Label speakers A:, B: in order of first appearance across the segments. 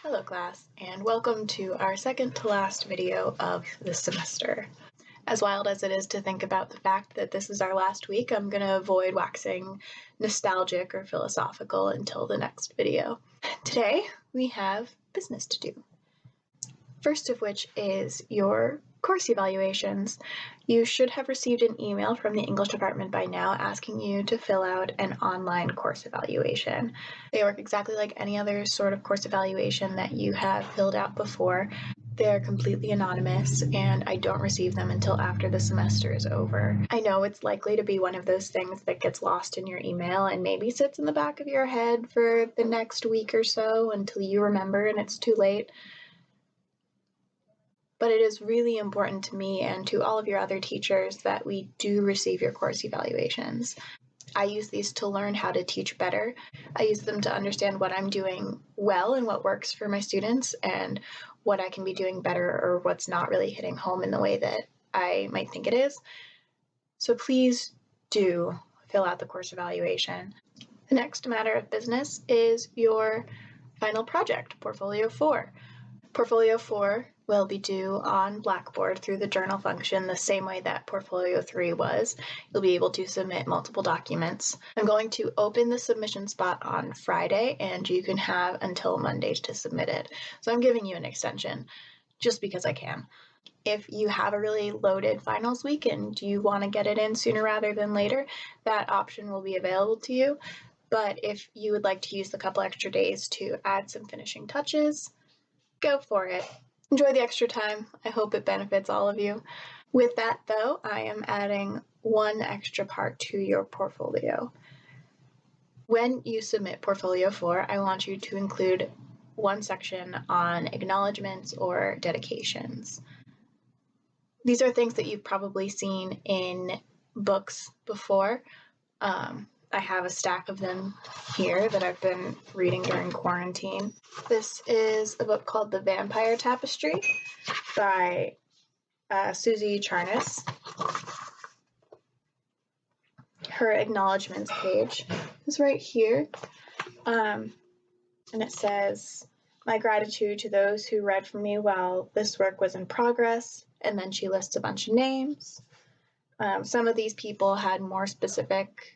A: Hello class, and welcome to our second to last video of this semester. As wild as it is to think about the fact that this is our last week, I'm going to avoid waxing nostalgic or philosophical until the next video. Today, we have business to do. First of which is your course evaluations. You should have received an email from the English department by now asking you to fill out an online course evaluation. They work exactly like any other sort of course evaluation that you have filled out before. They're completely anonymous, and I don't receive them until after the semester is over. I know it's likely to be one of those things that gets lost in your email and maybe sits in the back of your head for the next week or so until you remember and it's too late. But it is really important to me and to all of your other teachers that we do receive your course evaluations. I use these to learn how to teach better. I use them to understand what I'm doing well and what works for my students and what I can be doing better or what's not really hitting home in the way that I might think it is. So please do fill out the course evaluation. The next matter of business is your final project, Portfolio 4. Portfolio 4 will be due on Blackboard through the journal function the same way that Portfolio 3 was. You'll be able to submit multiple documents. I'm going to open the submission spot on Friday, and you can have until Monday to submit it. So I'm giving you an extension just because I can. If you have a really loaded finals week and you want to get it in sooner rather than later, that option will be available to you. But if you would like to use the couple extra days to add some finishing touches, go for it. Enjoy the extra time. I hope it benefits all of you. With that, though, I am adding one extra part to your portfolio. When you submit Portfolio 4, I want you to include one section on acknowledgements or dedications. These are things that you've probably seen in books before. I have a stack of them here that I've been reading during quarantine. This is a book called The Vampire Tapestry by Susie Charnas. Her acknowledgements page is right here, and it says, "My gratitude to those who read for me while this work was in progress," and then she lists a bunch of names. Some of these people had more specific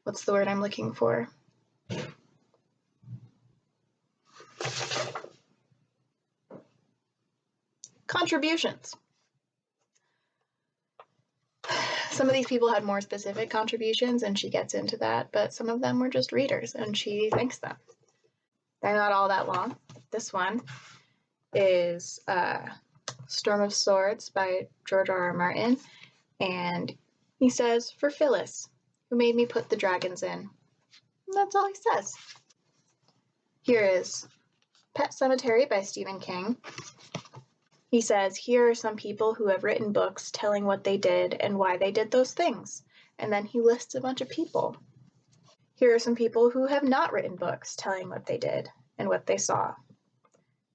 A: what's the word I'm looking for? Contributions. Some of these people had more specific contributions, and she gets into that, but some of them were just readers, and she thanks them. They're not all that long. This one is Storm of Swords by George R.R. Martin, and he says, "For Phyllis, who made me put the dragons in." And that's all he says. Here is Pet Sematary by Stephen King. He says, "Here are some people who have written books telling what they did and why they did those things." And then he lists a bunch of people. Here are some people who have not written books telling what they did and what they saw.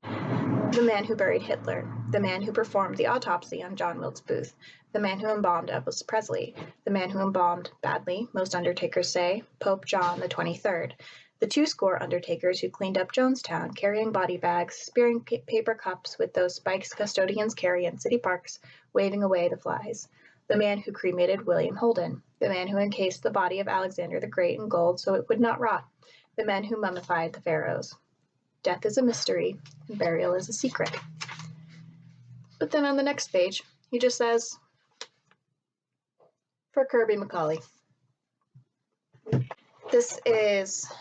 A: The man who buried Hitler, the man who performed the autopsy on John Wilkes Booth, the man who embalmed Elvis Presley, the man who embalmed, badly, most undertakers say, Pope John the 23rd, the 200 undertakers who cleaned up Jonestown, carrying body bags, spearing paper cups with those spikes custodians carry in city parks, waving away the flies, the man who cremated William Holden, the man who encased the body of Alexander the Great in gold so it would not rot, the man who mummified the pharaohs. Death is a mystery, and burial is a secret." But then on the next page, he just says, "For Kirby McCauley." This is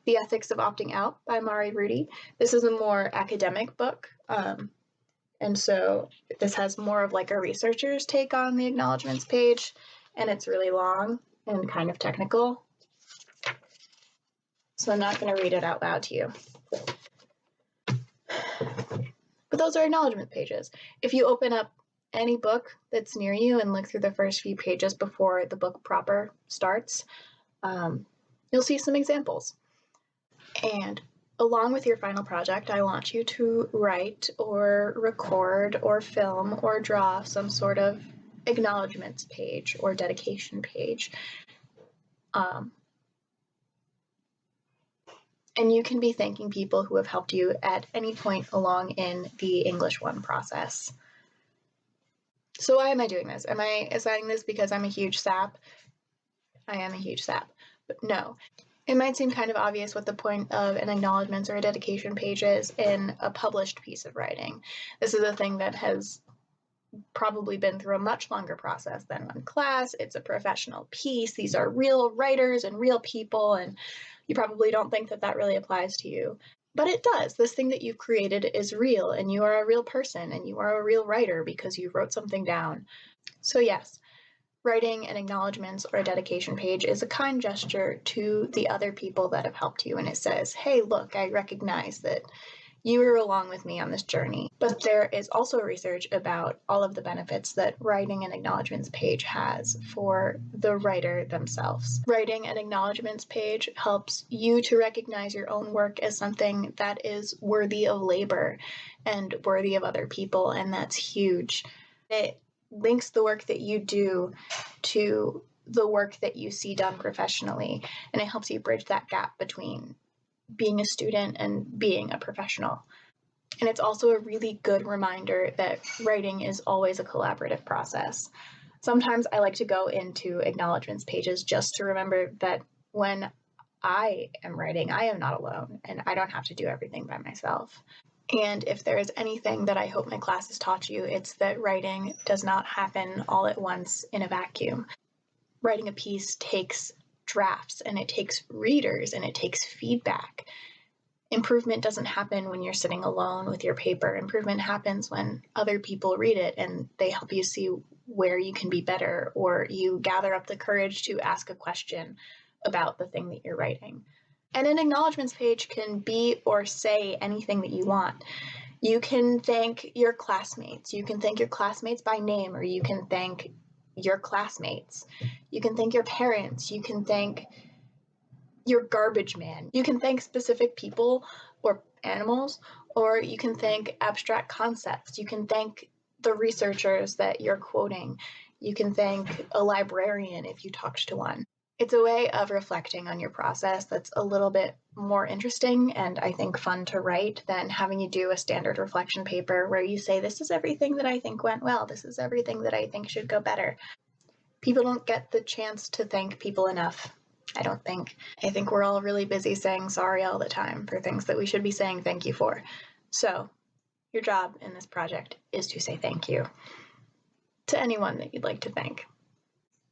A: The Ethics of Opting Out by Mari Rudy. This is a more academic book, and so this has more of like a researcher's take on the acknowledgements page, and it's really long and kind of technical. So I'm not going to read it out loud to you. But those are acknowledgement pages. If you open up any book that's near you and look through the first few pages before the book proper starts, you'll see some examples. And along with your final project, I want you to write or record or film or draw some sort of acknowledgements page or dedication page. And you can be thanking people who have helped you at any point along in the English 1 process. So why am I doing this? Am I assigning this because I'm a huge sap? I am a huge sap, but no. It might seem kind of obvious what the point of an acknowledgements or a dedication page is in a published piece of writing. This is a thing that has probably been through a much longer process than one class. It's a professional piece. These are real writers and real people, and you probably don't think that that really applies to you. But it does. This thing that you've created is real, and you are a real person, and you are a real writer because you wrote something down. So yes, writing an acknowledgements or a dedication page is a kind gesture to the other people that have helped you, and it says, hey, look, I recognize that you were along with me on this journey. But there is also research about all of the benefits that writing an acknowledgements page has for the writer themselves. Writing an acknowledgements page helps you to recognize your own work as something that is worthy of labor and worthy of other people, and that's huge. It links the work that you do to the work that you see done professionally, and it helps you bridge that gap between being a student and being a professional. And it's also a really good reminder that writing is always a collaborative process. Sometimes I like to go into acknowledgements pages just to remember that when I am writing, I am not alone, and I don't have to do everything by myself. And if there is anything that I hope my class has taught you, it's that writing does not happen all at once in a vacuum. Writing a piece takes drafts, and it takes readers, and it takes feedback. Improvement doesn't happen when you're sitting alone with your paper. Improvement happens when other people read it and they help you see where you can be better, or you gather up the courage to ask a question about the thing that you're writing. And an acknowledgements page can be or say anything that you want. You can thank your classmates. You can thank your classmates by name, or you can thank your classmates. You can thank your parents. You can thank your garbage man. You can thank specific people or animals, or you can thank abstract concepts. You can thank the researchers that you're quoting. You can thank a librarian if you talked to one. It's a way of reflecting on your process that's a little bit more interesting and I think fun to write than having you do a standard reflection paper where you say, this is everything that I think went well, this is everything that I think should go better. People don't get the chance to thank people enough, I don't think. I think we're all really busy saying sorry all the time for things that we should be saying thank you for. So your job in this project is to say thank you to anyone that you'd like to thank.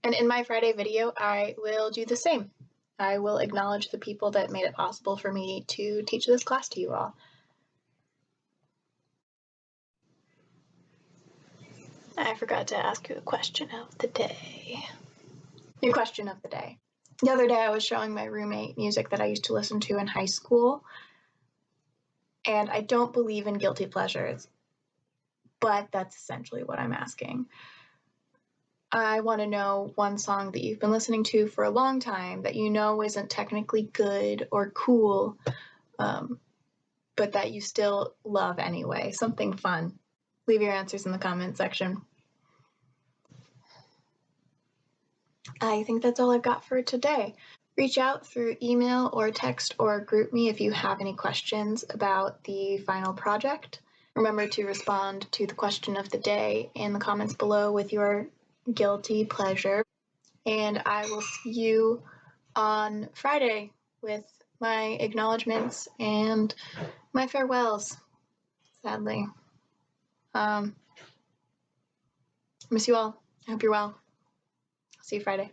A: And in my Friday video, I will do the same. I will acknowledge the people that made it possible for me to teach this class to you all. I forgot to ask you a question of the day. Your question of the day. The other day I was showing my roommate music that I used to listen to in high school, and I don't believe in guilty pleasures, but that's essentially what I'm asking. I want to know one song that you've been listening to for a long time that you know isn't technically good or cool, but that you still love anyway. Something fun. Leave your answers in the comment section. I think that's all I've got for today. Reach out through email or text or group me if you have any questions about the final project. Remember to respond to the question of the day in the comments below with your guilty pleasure. And I will see you on Friday with my acknowledgements and my farewells, sadly. Miss you all. I hope you're well. See you Friday.